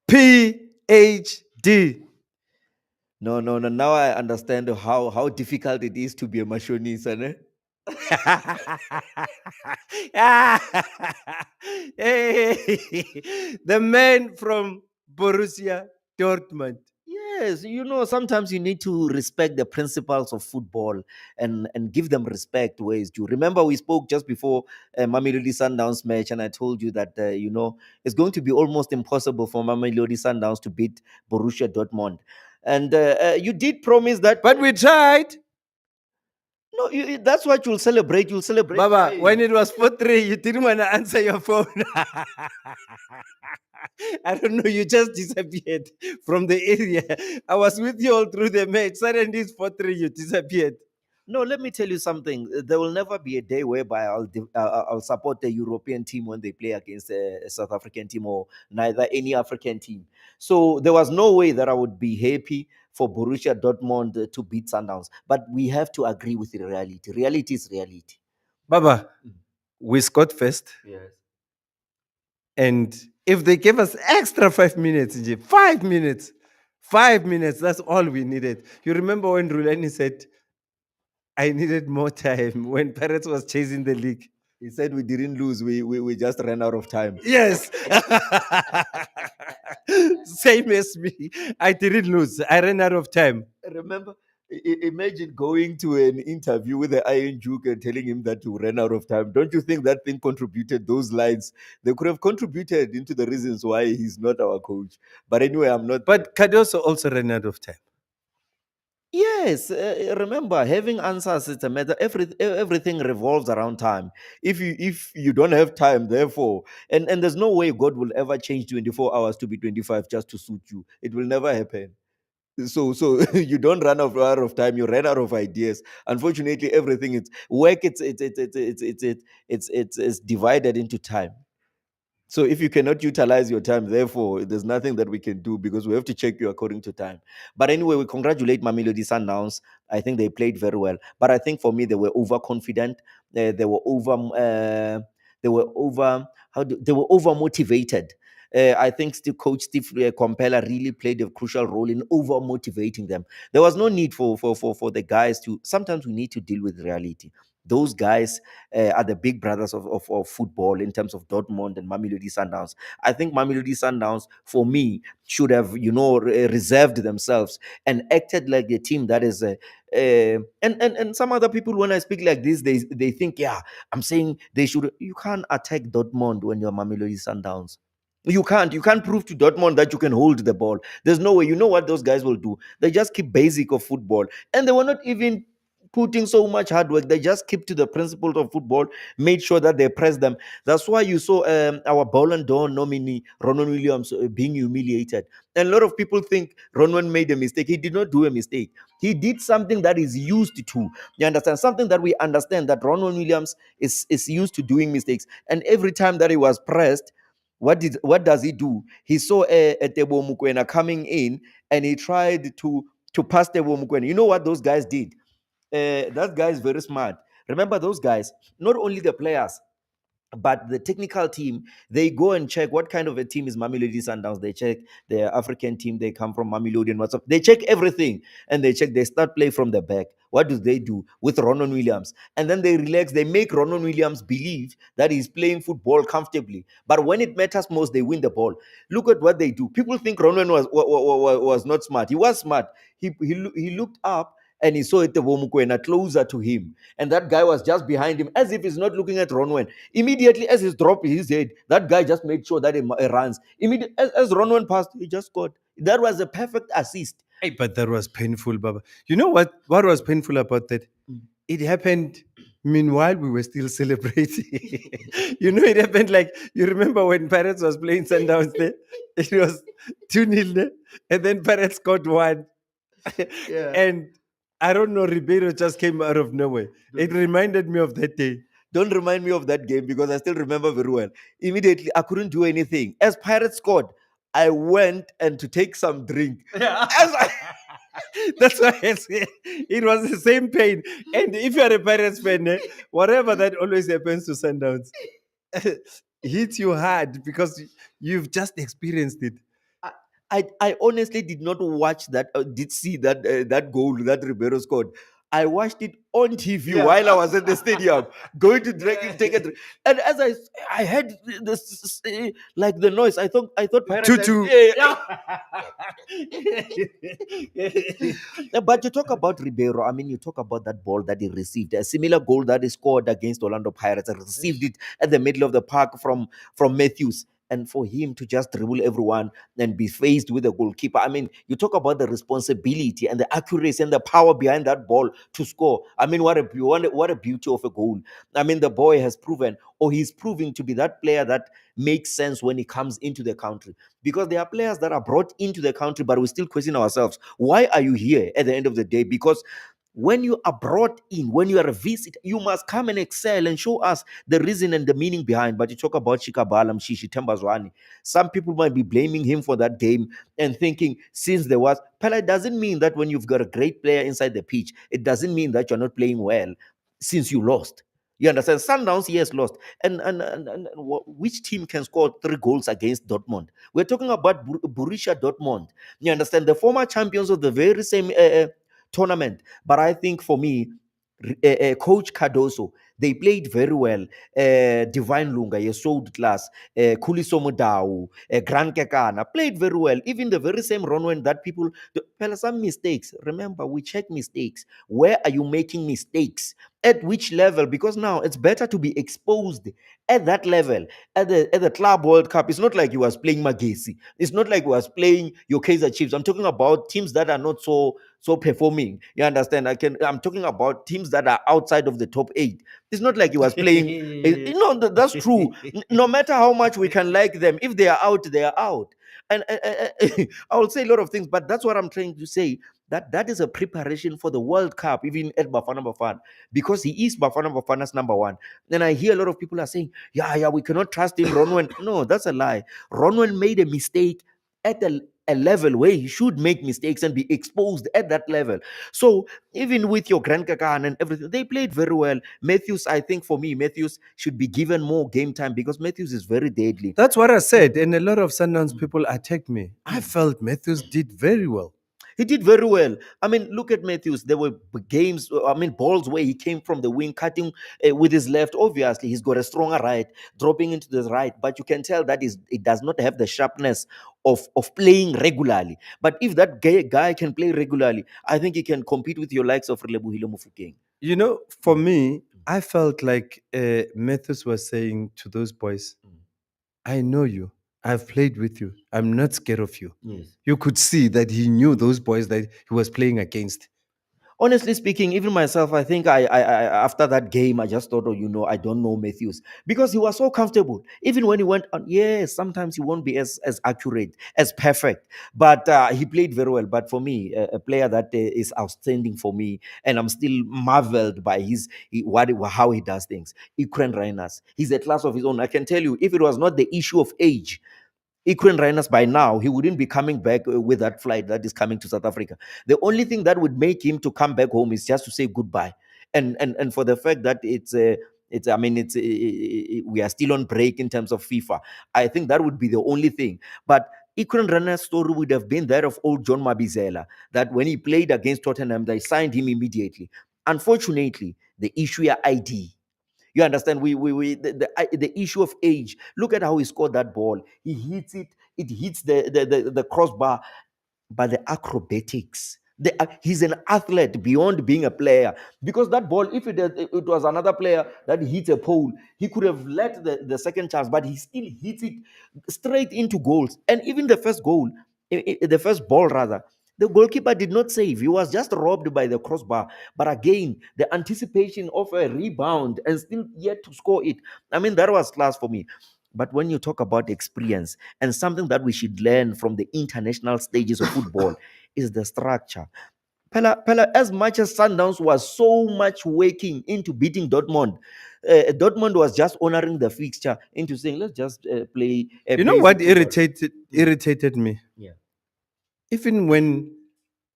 PhD. No. Now I understand how difficult it is to be a machonista, ne? Hey, the man from Borussia Dortmund. Yes, sometimes you need to respect the principles of football and give them respect where it's due. Remember, we spoke just before Mamelodi Sundowns match, and I told you that it's going to be almost impossible for Mamelodi Sundowns to beat Borussia Dortmund, and you did promise that, but we tried. No, that's what you'll celebrate. You'll celebrate. Baba, when it was 4-3, you didn't want to answer your phone. I don't know. You just disappeared from the area. I was with you all through the match. Suddenly it's 4-3, you disappeared. No, let me tell you something. There will never be a day whereby I'll support the European team when they play against a South African team or neither any African team. So there was no way that I would be happy for Borussia Dortmund to beat Sundowns. But we have to agree with the reality. Reality is reality. Baba, we scored first. Yes. And if they gave us extra 5 minutes, 5 minutes, that's all we needed. You remember when Rulani said, I needed more time when Pirates was chasing the league? He said we didn't lose, we just ran out of time. Yes. Same as me. I didn't lose. I ran out of time. Remember, imagine going to an interview with the Iron Duke and telling him that you ran out of time. Don't you think that thing contributed, those lines? They could have contributed into the reasons why he's not our coach. But anyway, I'm not. But Cardoso also ran out of time. Yes, remember, having answers is a matter. Everything revolves around time. If you don't have time, therefore, and there's no way God will ever change 24 hours to be 25 just to suit you. It will never happen. So you don't run out of time. You run out of ideas. Unfortunately, everything is work. It's divided into time. So if you cannot utilize your time, therefore, there's nothing that we can do because we have to check you according to time. But anyway, we congratulate Mamelodi Sundowns. I think they played very well. But I think for me, they were overconfident. They were over. They were over motivated. I think Coach Steve Compella really played a crucial role in over motivating them. There was no need for the guys to. Sometimes we need to deal with reality. Those guys are the big brothers of football in terms of Dortmund and Mamelodi Sundowns. I think Mamelodi Sundowns, for me, should have reserved themselves and acted like a team that is. And some other people, when I speak like this, they think, yeah, I'm saying they should. You can't attack Dortmund when you're Mamelodi Sundowns. You can't prove to Dortmund that you can hold the ball. There's no way. You know what those guys will do? They just keep basic of football, and they were not even putting so much hard work. They just keep to the principles of football, made sure that they press them. That's why you saw our Ballon d'Or nominee Ronwen Williams being humiliated. And a lot of people think Ronwen made a mistake. He did not do a mistake. He did something that is used to. You understand? Something that we understand that Ronwen Williams is used to doing mistakes. And every time that he was pressed, what does he do? He saw a Tebo Mukwena coming in, and he tried to pass Tebo Mukwena. You know what those guys did? That guy is very smart. Remember, those guys, not only the players, but the technical team, they go and check what kind of a team is Mamelodi Sundowns. They check the African team, they come from Mamelodi and what's up. They check everything, and they start play from the back. What do they do with Ronan Williams? And then they relax. They make Ronan Williams believe that he's playing football comfortably. But when it matters most, they win the ball. Look at what they do. People think Ronan was not smart. He was smart. He looked up and he saw Mukwena closer to him. And that guy was just behind him, as if he's not looking at Ronwen. Immediately, as he's dropping his head, that guy just made sure that he runs. Immediately, as Ronwen passed, he just scored. That was a perfect assist. Hey, but that was painful, Baba. You know what was painful about that? It happened meanwhile we were still celebrating. It happened like, you remember when Pirates was playing Sundowns there? It was 2-0 there, and then Pirates got one. Yeah. And I don't know, Ribeiro just came out of nowhere. It reminded me of that day. Don't remind me of that game because I still remember very well. Immediately, I couldn't do anything. As Pirates scored, I went and to take some drink. Yeah. That's why I say it was the same pain. And if you're a Pirates fan, whatever that always happens to Sundowns hits you hard because you've just experienced it. I honestly did not watch that, did see that goal that Ribeiro scored. I watched it on TV Yeah. while I was at the stadium, going to drink, take a drink. And as I heard this, like the noise, I thought Pirates had, 2-2. yeah. Yeah. But you talk about Ribeiro. I mean, you talk about that ball that he received, a similar goal that he scored against Orlando Pirates. And received it at the middle of the park from Matthews. And for him to just dribble everyone and be faced with a goalkeeper. I mean, you talk about the responsibility and the accuracy and the power behind that ball to score. I mean, what a beauty of a goal. I mean, the boy has proven, or he's proving to be that player that makes sense when he comes into the country. Because there are players that are brought into the country, but we still question ourselves. Why are you here at the end of the day? Because when you are brought in, when you are a visitor, you must come and excel and show us the reason and the meaning behind. But you talk about Shikabala Mshishi Tembazwani. Some people might be blaming him for that game and thinking since there was Pella, it doesn't mean that when you've got a great player inside the pitch, it doesn't mean that you're not playing well since you lost. You understand? Sundowns, yes, lost. And which team can score 3 goals against Dortmund? We're talking about Borussia Dortmund. You understand? The former champions of the very same tournament. But I think for me, Coach Cardoso, they played very well. Divine Lunga, you showed class. Kuliso Mudau, Gran Kekana played very well. Even the very same Ronwen that people, some mistakes. Remember, we check mistakes. Where are you making mistakes? At which level? Because now it's better to be exposed at that level. At the Club World Cup, it's not like you was playing Magesi. It's not like you was playing your Kaiser Chiefs. I'm talking about teams that are not so performing. You understand? I'm talking about teams that are outside of the top 8. It's not like he was playing. That's true. No matter how much we can like them, if they are out, they are out. And I will say a lot of things, but that's what I'm trying to say. That is a preparation for the World Cup, even at Bafana Bafana, because he is Bafana Bafana's number one. And I hear a lot of people are saying, yeah, we cannot trust him, Ronwen. No, that's a lie. Ronwen made a mistake at a level where he should make mistakes and be exposed at that level. So even with your Grand Kakan and everything, they played very well. Matthews, I think for me, Matthews should be given more game time because Matthews is very deadly. That's what I said, and a lot of Sundowns people attacked me. I felt Matthews did very well. He did very well. I mean, look at Matthews. There were games, balls where he came from the wing, cutting with his left. Obviously, he's got a stronger right, dropping into the right. But you can tell that it does not have the sharpness of playing regularly. But if that guy can play regularly, I think he can compete with your likes of Relebohile Mofokeng. You know, for me, I felt like Matthews was saying to those boys, I know you. I've played with you. I'm not scared of you. Yes. You could see that he knew those boys that he was playing against. Honestly speaking, even myself, I think I after that game, I just thought, I don't know Matthews because he was so comfortable. Even when he went on, yes, sometimes he won't be as accurate, as perfect, but he played very well. But for me, a player that is outstanding for me, and I'm still marveled by how he does things. Ikren Reiners, he's a class of his own. I can tell you, if it was not the issue of age, Ikren Reiners by now, he wouldn't be coming back with that flight that is coming to South Africa. The only thing that would make him to come back home is just to say goodbye. And for the fact that we are still on break in terms of FIFA. I think that would be the only thing. But Ikren Reiners' story would have been that of old John Mabizela, that when he played against Tottenham, they signed him immediately. Unfortunately, the issue is ID. You understand? The issue of age. Look at how he scored that ball. He hits it. It hits the crossbar. But the acrobatics. He's an athlete beyond being a player. Because that ball, if it was another player that hits a pole, he could have let the second chance, but he still hits it straight into goals. And even the first goal, the first ball rather, the goalkeeper did not save. He was just robbed by the crossbar. But again, the anticipation of a rebound and still yet to score it. I mean, that was class for me. But when you talk about experience and something that we should learn from the international stages of football is the structure. Pella, as much as Sundowns was so much working into beating Dortmund, Dortmund was just honoring the fixture into saying, let's just play. You know what irritated me? Yeah. Even when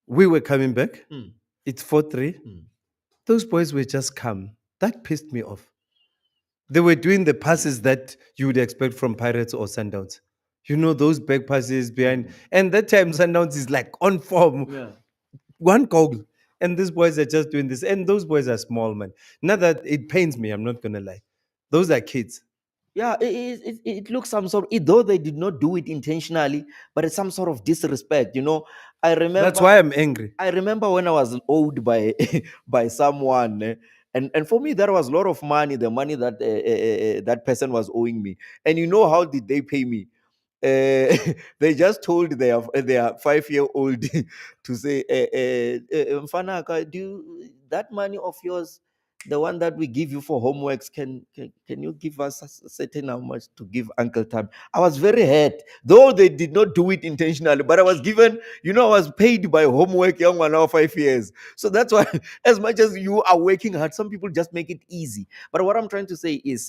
we were coming back, it's 4-3. Those boys were just calm. That pissed me off. They were doing the passes that you would expect from Pirates or Sundowns. You know, those back passes behind. And that time, Sundowns is like on form. Yeah. One goal. And these boys are just doing this. And those boys are small, man. Not that it pains me, I'm not going to lie. Those are kids. Yeah, it looks some sort, though they did not do it intentionally, but it's some sort of disrespect. I That's remember, why I'm angry. I remember when I was owed by by someone, and for me that was a lot of money, the money that that person was owing me. And how did they pay me? They just told their 5-year old to say, Mfanaka, that money of yours, the one that we give you for homeworks, can you give us a certain how much to give Uncle Tam? I was very hurt, though they did not do it intentionally, but I was given, I was paid by homework, young one now 5 years. So that's why, as much as you are working hard, some people just make it easy. But what I'm trying to say is,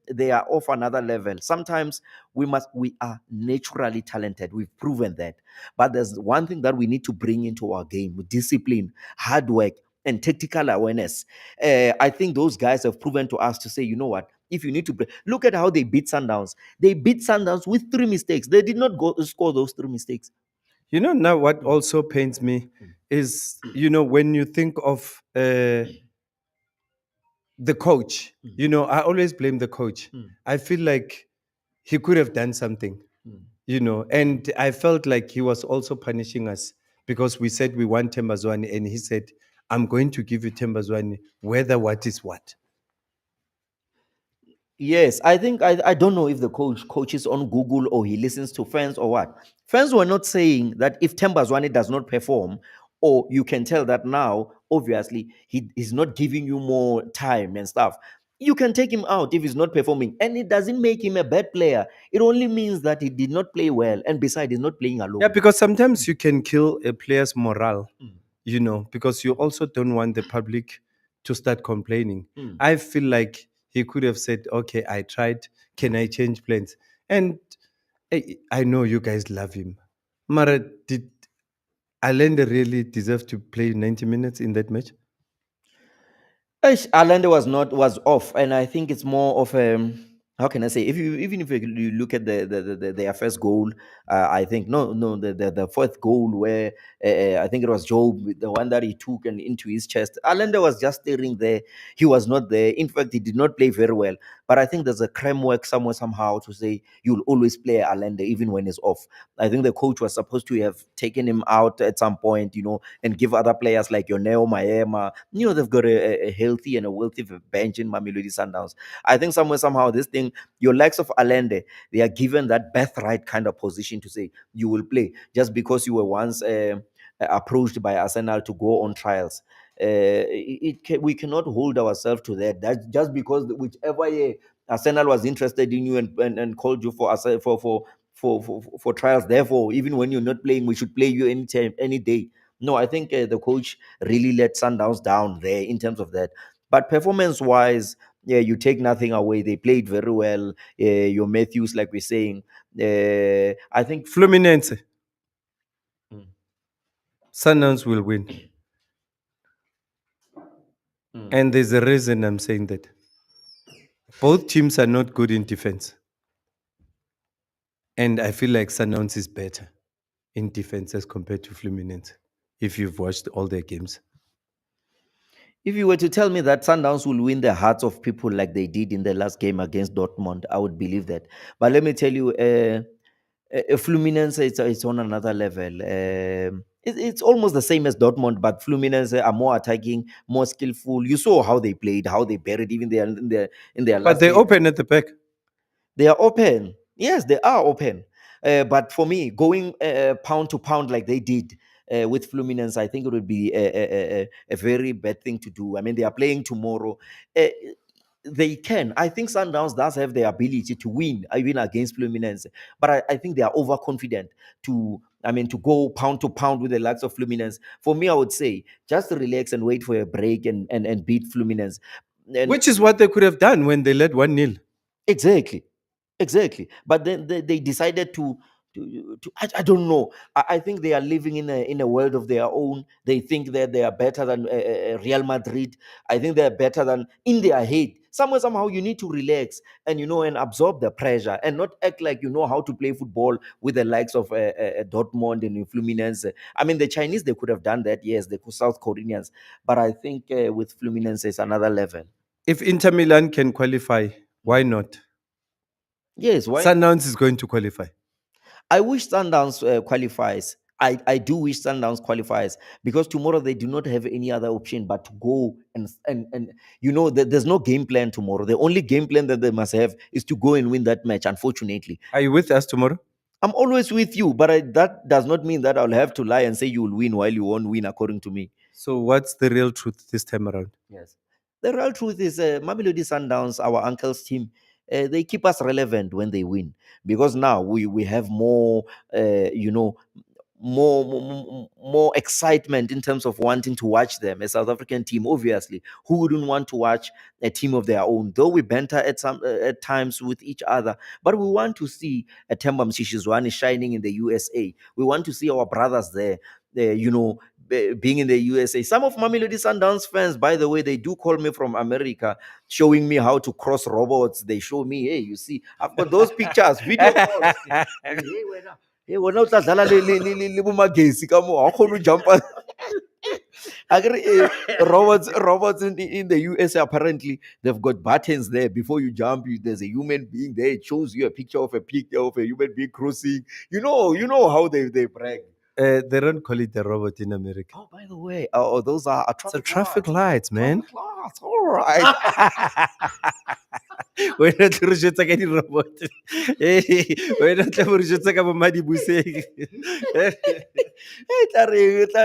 they are off another level. Sometimes we are naturally talented. We've proven that. But there's one thing that we need to bring into our game: discipline, hard work, and tactical awareness. I think those guys have proven to us to say, you know what? If you need to look at how they beat Sundowns. They beat Sundowns with 3 mistakes. They did not go score those 3 mistakes. You know, now what Mm, also pains me mm, is, when you think of the coach, mm, I always blame the coach. mm, I feel like he could have done something, mm. and I felt like he was also punishing us because we said we want Tembazwani, and he said, I'm going to give you Tembazwani, whether what is what. Yes, I think I don't know if the coaches on Google or he listens to fans or what. Fans were not saying that if Tembazwane does not perform, or you can tell that now, obviously, he's not giving you more time and stuff. You can take him out if he's not performing, and it doesn't make him a bad player. It only means that he did not play well, and besides, he's not playing Yeah, alone. because sometimes you can kill a player's morale, Mm, because you also don't want the public to start complaining. mm. I feel like he could have said, okay, I tried. Can I change plans? And I know you guys love him. Mara, did Allende really deserve to play 90 minutes in that match? Alende was off, and I think it's more of how can I say, if you even if you look at their first goal, I think no the fourth goal where I think it was Job, the one that he took and into his chest. Alende was just staring there. He was not there. In fact, he did not play very well. But I think there's a framework somewhere somehow to say you'll always play Alende even when he's off. I think the coach was supposed to have taken him out at some point, and give other players like Yoneo Maema. They've got a healthy and a wealthy bench in Mamelodi Sundowns. I think somewhere, somehow, this thing, your likes of Allende, they are given that birthright kind of position to say you will play just because you were once approached by Arsenal to go on trials. We cannot hold ourselves to that. That's just because whichever year Arsenal was interested in you and called you for trials. Therefore, even when you're not playing, we should play you anytime, any day. No, I think the coach really let Sundowns down there in terms of that. But performance-wise, yeah, you take nothing away. They played very well. Your Matthews, like we're saying, I think. Fluminense, Mm, Sundowns will win. mm. And there's a reason I'm saying that. Both teams are not good in defense. And I feel like Sundowns is better in defense as compared to Fluminense, if you've watched all their games. If you were to tell me that Sundowns will win the hearts of people like they did in the last game against Dortmund, I would believe that. But let me tell you, Fluminense, it's on another level. It's almost the same as Dortmund, but Fluminense are more attacking, more skillful. You saw how they played, how they buried even in their But last they game. open at the back. They are open. Yes, they are open. But for me, going pound to pound like they did with Fluminense, I think it would be a very bad thing to do. I mean, they are playing tomorrow. Uh, they can. I think Sundowns does have the ability to win, even against Fluminense. But I think they are overconfident to go pound to pound with the likes of Fluminense. For me, I would say just relax and wait for a break and beat Fluminense. And Which is what they could have done when they led 1-0. exactly. Exactly. But then they decided to I don't know. I think they are living in a world of their own. They think that they are better than Real Madrid. I think they are better than in their head. somewhere somehow you need to relax and and absorb the pressure and not act like you know how to play football with the likes of Dortmund and Fluminense. I mean, the Chinese, they could have done that, yes, the South Koreans, but I think with Fluminense it's another level. If Inter Milan can qualify, why not? Yes, why? Sundowns is going to qualify. I wish Sundowns qualifies. I do wish Sundowns qualifies because tomorrow they do not have any other option but to go and there's no game plan tomorrow. The only game plan that they must have is to go and win that match. Unfortunately, Are you with us tomorrow? I'm always with you, but that does not mean that I'll have to lie and say you will win while you won't win, according to me. So what's the real truth this time around? Yes. The real truth is, Mamelodi Sundowns, our uncle's team, they keep us relevant when they win because now we have more, more excitement in terms of wanting to watch them. A South African team, obviously, who wouldn't want to watch a team of their own? Though we banter at times with each other, but we want to see a Themba Mshishizwane shining in the USA. We want to see our brothers there. Being in the USA. Some of Mamelodi Sundowns fans, by the way, they do call me from America, showing me how to cross robots. They show me, hey, you see, I've got those pictures, video calls. Hey, wena. Hey, wena o tla dlala le bo magesi ka moo, ha o kgone ho jumpa. Robots in the USA, apparently they've got buttons there. Before you jump, there's a human being there. It shows you a picture of a human being crossing. You know how they brag. They don't call it the robot in America. Oh, by the way, those are It's a traffic traffic lights. lights, man. Traffic lights. All right. Wena tlo re jwetsa ka di-robot. Wena tla mo re jwetsa ka bo Madibuseng. Hey, tla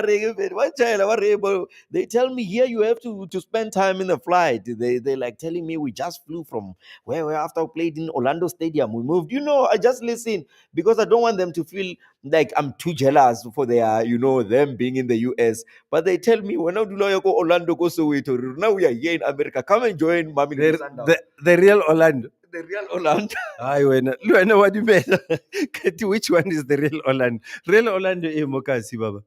reng, man? Why child? They tell me here you have to spend time in the flight. They like telling me we just flew from where after we played in Orlando Stadium. We moved. I just listen because I don't want them to feel like I'm too jealous for their, them being in the US. But they tell me when I do go Orlando, go Soweto. Now we are here in America. Come and join Mami Sundowns. The real Orlando. The real Orlando. Hayi wena, wena what you mean? Which one is the real Orlando? Real Orlando Mokasi baba.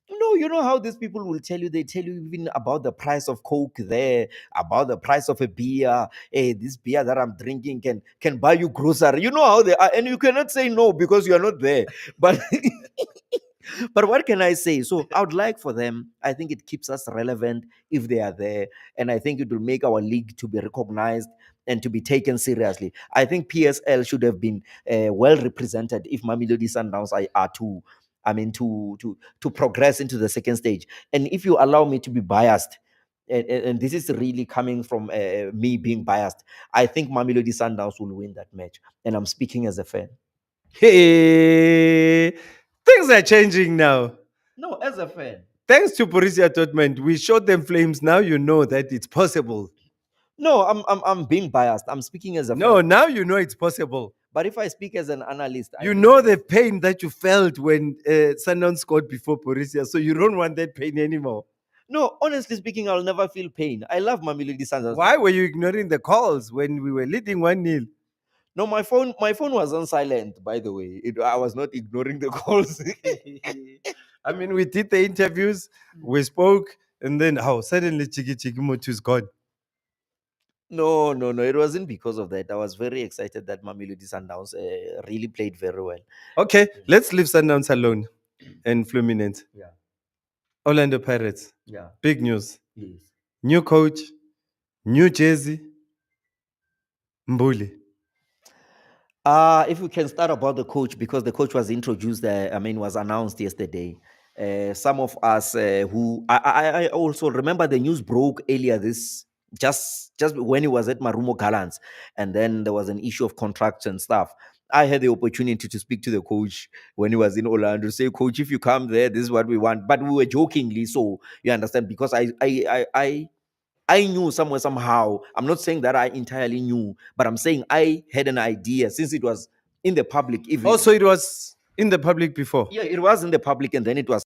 No, you know how these people will tell you, they tell you even about the price of Coke there, about the price of a beer. Hey, this beer that I'm drinking can buy you grocery. You know how they are, and you cannot say no because you are not there. But but what can I say? So I would like for them. I think it keeps us relevant if they are there, and I think it will make our league to be recognized and to be taken seriously. I think PSL should have been well represented if Mamelodi Sundowns are to, I mean, to progress into the second stage. And if you allow me to be biased, and this is really coming from me being biased, I think Mamelodi Sundowns will win that match, and I'm speaking as a fan. Hey, things are changing now. No, as a fan. Thanks to Borussia Dortmund, we showed them flames. Now you know that it's possible. No, I'm being biased. I'm speaking as a No, fan. now you know it's possible. But if I speak as an analyst, I You think know the pain that you felt when Sundowns scored before Borussia, so you don't want that pain anymore. no, honestly speaking, I'll never feel pain. I love Mamelodi Sundowns. Why were you ignoring the calls when we were leading 1-0? No, my phone was on silent, by the way. I was not ignoring the calls. I mean, we did the interviews, we spoke, and then how suddenly Chiki Chiki Motu's gone. No. It wasn't because of that. I was very excited that Mamelodi Sundowns really played very well. Okay, let's leave Sundowns alone and Fluminense. Yeah. Orlando Pirates. Yeah. Big news. Yes. New coach, new jersey, Mbuli. If we can start about the coach, because the coach was introduced, was announced yesterday. Some of us who I also remember the news broke earlier this just when he was at Marumo Gallants, and then there was an issue of contracts and stuff. I had the opportunity to speak to the coach when he was in Orlando. Say, coach, if you come there, this is what we want. But we were jokingly, so you understand, because I knew somewhere, somehow. I'm not saying that I entirely knew, but I'm saying I had an idea since it was in the public. Even Also, it was in the public before. yeah, it was in the public, and then it was